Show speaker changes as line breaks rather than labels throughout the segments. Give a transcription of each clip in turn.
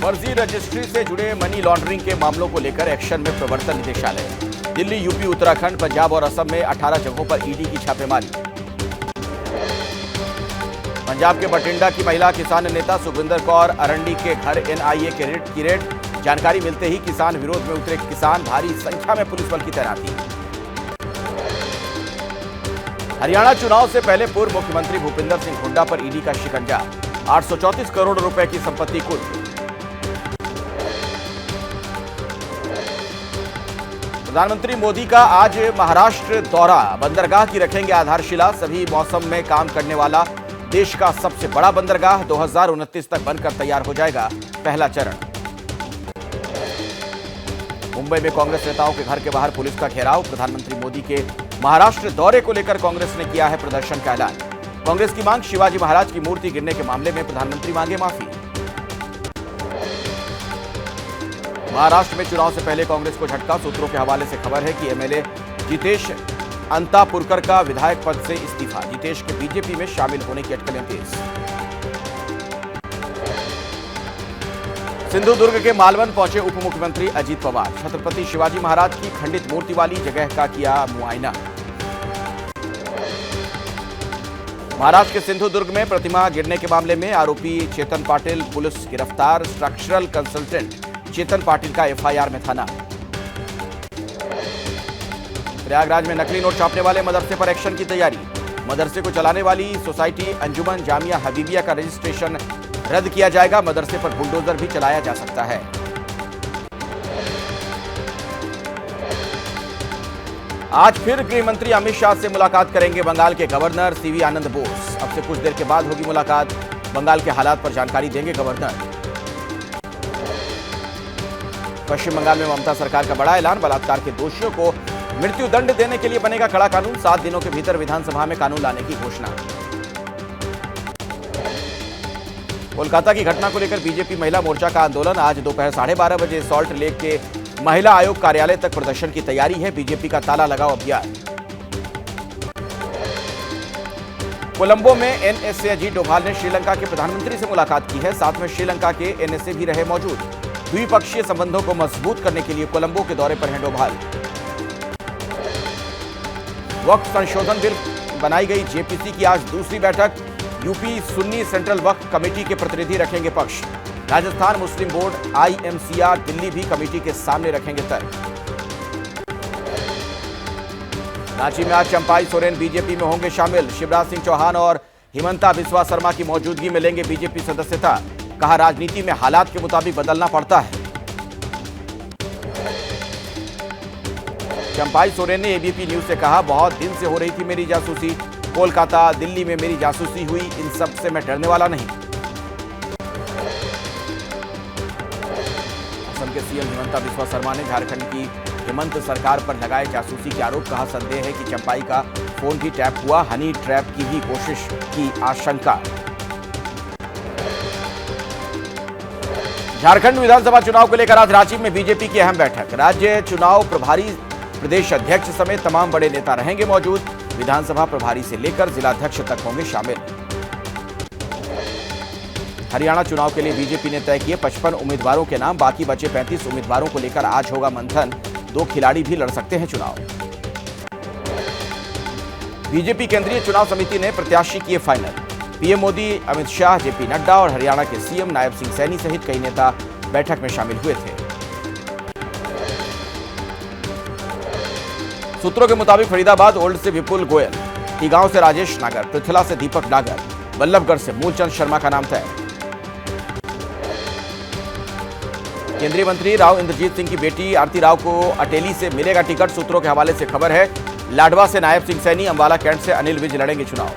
फर्जी रजिस्ट्री से जुड़े मनी लॉन्ड्रिंग के मामलों को लेकर एक्शन में प्रवर्तन निदेशालय। दिल्ली, यूपी, उत्तराखंड, पंजाब और असम में 18 जगहों पर ईडी की छापेमारी। पंजाब के बठिंडा की महिला किसान नेता सुखविंदर कौर अरंडी के घर एनआईए की रेड। जानकारी मिलते ही किसान विरोध में उतरे किसान, भारी संख्या में पुलिस बल की तैनाती। हरियाणा चुनाव से पहले पूर्व मुख्यमंत्री भूपिंदर सिंह हुड्डा पर ईडी का शिकंजा। 834 करोड़ रुपए की संपत्ति कुर्क। प्रधानमंत्री मोदी का आज महाराष्ट्र दौरा। बंदरगाह की रखेंगे आधारशिला। सभी मौसम में काम करने वाला देश का सबसे बड़ा बंदरगाह 2029 तक बनकर तैयार हो जाएगा पहला चरण। मुंबई में कांग्रेस नेताओं के घर के बाहर पुलिस का घेराव। प्रधानमंत्री मोदी के महाराष्ट्र दौरे को लेकर कांग्रेस ने किया है प्रदर्शन का ऐलान। कांग्रेस की मांग, शिवाजी महाराज की मूर्ति गिरने के मामले में प्रधानमंत्री मांगे माफी। महाराष्ट्र में चुनाव से पहले कांग्रेस को झटका। सूत्रों के हवाले से खबर है कि एमएलए जितेश अंतापुरकर का विधायक पद से इस्तीफा। जितेश के बीजेपी में शामिल होने की अटकलें तेज। सिंधुदुर्ग के मालवन पहुंचे उप मुख्यमंत्री अजीत पवार। छत्रपति शिवाजी महाराज की खंडित मूर्ति वाली जगह का किया मुआयना। महाराष्ट्र के सिंधुदुर्ग में प्रतिमा गिरने के मामले में आरोपी चेतन पाटिल पुलिस गिरफ्तार। स्ट्रक्चरल कंसल्टेंट चेतन पाटिल का एफआईआर में था नाम। प्रयागराज में नकली नोट छापने वाले मदरसे पर एक्शन की तैयारी। मदरसे को चलाने वाली सोसाइटी अंजुमन जामिया हबीबिया का रजिस्ट्रेशन रद्द किया जाएगा। मदरसे पर बुलडोजर भी चलाया जा सकता है। आज फिर गृह मंत्री अमित शाह से मुलाकात करेंगे बंगाल के गवर्नर सीवी आनंद बोस। अब से कुछ देर के बाद होगी मुलाकात। बंगाल के हालात पर जानकारी देंगे गवर्नर। पश्चिम बंगाल में ममता सरकार का बड़ा ऐलान। बलात्कार के दोषियों को मृत्यु दंड देने के लिए बनेगा कड़ा कानून। 7 दिनों के भीतर विधानसभा में कानून लाने की घोषणा। कोलकाता की घटना को लेकर बीजेपी महिला मोर्चा का आंदोलन। आज दोपहर 12:30 बजे सॉल्ट लेक के महिला आयोग कार्यालय तक प्रदर्शन की तैयारी है। बीजेपी का ताला लगाओ अभियान। कोलंबो में एनएसए अजीत डोभाल ने श्रीलंका के प्रधानमंत्री से मुलाकात की है। साथ में श्रीलंका के एनएसए भी रहे मौजूद। द्विपक्षीय संबंधों को मजबूत करने के लिए कोलंबो के दौरे पर हैं डोभाल। वक्फ संशोधन बिल बनाई गई जेपीसी की आज दूसरी बैठक। यूपी सुन्नी सेंट्रल वक्फ कमेटी के प्रतिनिधि रखेंगे पक्ष। राजस्थान मुस्लिम बोर्ड, आईएमसीआर, दिल्ली भी कमेटी के सामने रखेंगे तर्क। रांची में आज चंपाई सोरेन बीजेपी में होंगे शामिल। शिवराज सिंह चौहान और हिमंता बिस्वा शर्मा की मौजूदगी में लेंगे बीजेपी सदस्यता। कहा, राजनीति में हालात के मुताबिक बदलना पड़ता है। चंपाई सोरेन ने एबीपी न्यूज से कहा, बहुत दिन से हो रही थी मेरी जासूसी। कोलकाता, दिल्ली में मेरी जासूसी हुई। इन सब से मैं डरने वाला नहीं। असम के सीएम हिमंता बिस्वा शर्मा ने झारखंड की हेमंत सरकार पर लगाए जासूसी के आरोप। कहा, संदेह है कि चंपाई का फोन भी टैप हुआ। हनी ट्रैप की भी कोशिश की आशंका। झारखंड विधानसभा चुनाव को लेकर आज रांची में बीजेपी की अहम बैठक। राज्य चुनाव प्रभारी, प्रदेश अध्यक्ष समेत तमाम बड़े नेता रहेंगे मौजूद। विधानसभा प्रभारी से लेकर जिलाध्यक्ष तक होंगे शामिल। हरियाणा चुनाव के लिए बीजेपी ने तय किए 55 उम्मीदवारों के नाम। बाकी बचे 35 उम्मीदवारों को लेकर आज होगा मंथन। 2 खिलाड़ी भी लड़ सकते हैं चुनाव। बीजेपी केंद्रीय चुनाव समिति ने प्रत्याशी किए final. PM Modi, Amit Shah, JP Nadda और हरियाणा के सीएम नायब सिंह सैनी सहित कई नेता बैठक में शामिल हुए थे। सूत्रों के मुताबिक फरीदाबाद ओल्ड से विपुल गोयल, टीगांव से राजेश नागर, पृथला से दीपक नागर, बल्लभगढ़ से मूलचंद शर्मा का नाम तय। केंद्रीय मंत्री राव इंद्रजीत सिंह की बेटी आरती राव को अटेली से मिलेगा टिकट। सूत्रों के हवाले से खबर है, लाडवा से नायब सिंह सैनी, अंबाला कैंट से अनिल विज लड़ेंगे चुनाव।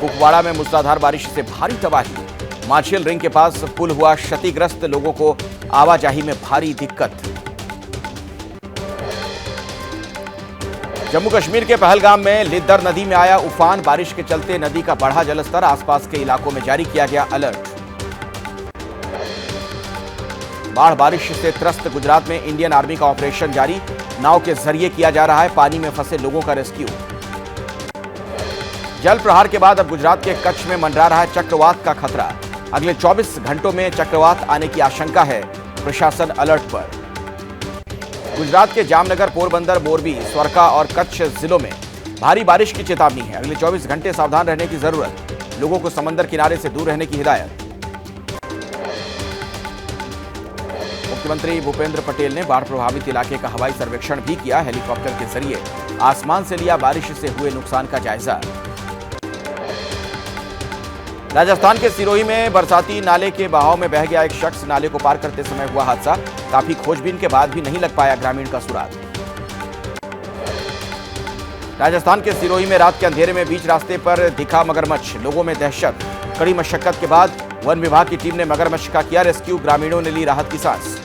कुपवाड़ा में मूसलाधार बारिश से भारी तबाही। माछिल रिंग के पास पुल हुआ क्षतिग्रस्त। लोगों को आवाजाही में भारी दिक्कत। जम्मू कश्मीर के पहलगाम में लिद्दर नदी में आया उफान। बारिश के चलते नदी का बढ़ा जलस्तर। आसपास के इलाकों में जारी किया गया अलर्ट। बाढ़ बारिश से त्रस्त गुजरात में इंडियन आर्मी का ऑपरेशन जारी। नाव के जरिए किया जा रहा है पानी में फंसे लोगों का रेस्क्यू। जल प्रहार के बाद अब गुजरात के कच्छ में मंडरा रहा है चक्रवात का खतरा। अगले 24 घंटों में चक्रवात आने की आशंका है, प्रशासन अलर्ट पर। गुजरात के जामनगर, पोरबंदर, मोरबी, स्वर्का और कच्छ जिलों में भारी बारिश की चेतावनी है। अगले 24 घंटे सावधान रहने की जरूरत, लोगों को समंदर किनारे से दूर रहने की हिदायत। मुख्यमंत्री भूपेंद्र पटेल ने बाढ़ प्रभावित इलाके का हवाई सर्वेक्षण भी किया। हेलीकॉप्टर के जरिए आसमान से लिया बारिश से हुए नुकसान का जायजा। राजस्थान के सिरोही में बरसाती नाले के बहाव में बह गया एक शख्स। नाले को पार करते समय हुआ हादसा। काफी खोजबीन के बाद भी नहीं लग पाया ग्रामीण का सुराग। राजस्थान के सिरोही में रात के अंधेरे में बीच रास्ते पर दिखा मगरमच्छ, लोगों में दहशत। कड़ी मशक्कत के बाद वन विभाग की टीम ने मगरमच्छ का किया रेस्क्यू, ग्रामीणों ने ली राहत की सांस।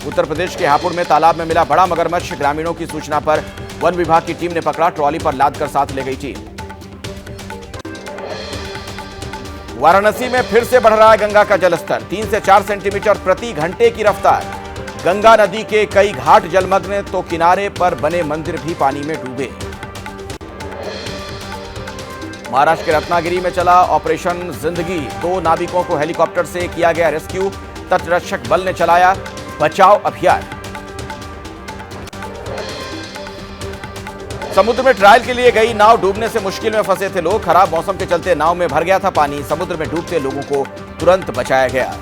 उत्तर प्रदेश के हापुड़ में तालाब में मिला बड़ा मगरमच्छ, ग्रामीणों की सूचना पर वन विभाग की टीम ने पकड़ा, ट्रॉली पर लादकर साथ ले गई टीम। वाराणसी में फिर से बढ़ रहा है गंगा का जलस्तर, 3 से 4 सेंटीमीटर प्रति घंटे की रफ्तार। गंगा नदी के कई घाट जलमग्न, तो किनारे पर बने मंदिर भी पानी में डूबे। महाराष्ट्र के रत्नागिरी में चला ऑपरेशन जिंदगी, 2 नाविकों को हेलीकॉप्टर से किया गया रेस्क्यू। तटरक्षक बल ने चलाया बचाव अभियान। समुद्र में ट्रायल के लिए गई नाव डूबने से मुश्किल में फंसे थे लोग। खराब मौसम के चलते नाव में भर गया था पानी। समुद्र में डूबते लोगों को तुरंत बचाया गया।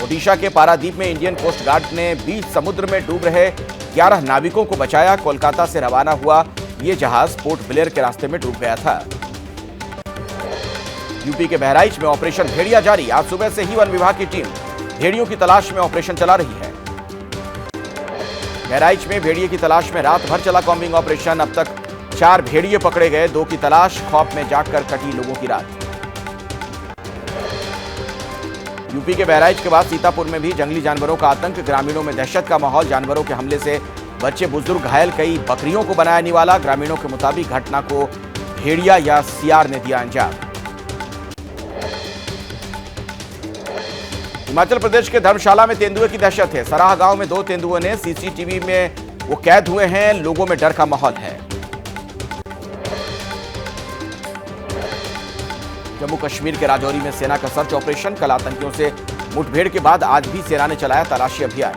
ओडिशा के पारादीप में इंडियन कोस्ट गार्ड ने बीच समुद्र में डूब रहे 11 नाविकों को बचाया। कोलकाता से रवाना हुआ यह जहाज पोर्ट ब्लेयर के रास्ते में डूब गया था। यूपी के बहराइच में ऑपरेशन भेड़िया जारी। आज सुबह से ही वन विभाग की टीम भेड़ियों की तलाश में ऑपरेशन चला रही है। बहराइच में भेड़िए की तलाश में रात भर चला कॉम्बिंग ऑपरेशन। अब तक 4 भेड़िए पकड़े गए, 2 की तलाश। खौफ में जागकर कटी लोगों की रात। यूपी के बहराइच के बाद सीतापुर में भी जंगली जानवरों का आतंक, ग्रामीणों में दहशत का माहौल। जानवरों के हमले से बच्चे बुजुर्ग घायल, कई बकरियों को बनाया निवाला। ग्रामीणों के मुताबिक घटना को भेड़िया या सियार ने दिया अंजाम। हिमाचल प्रदेश के धर्मशाला में तेंदुए की दहशत है। सराह गांव में 2 तेंदुओं ने सीसीटीवी में वो कैद हुए हैं। लोगों में डर का माहौल है। जम्मू कश्मीर के राजौरी में सेना का सर्च ऑपरेशन। कल आतंकियों से मुठभेड़ के बाद आज भी सेना ने चलाया तलाशी अभियान।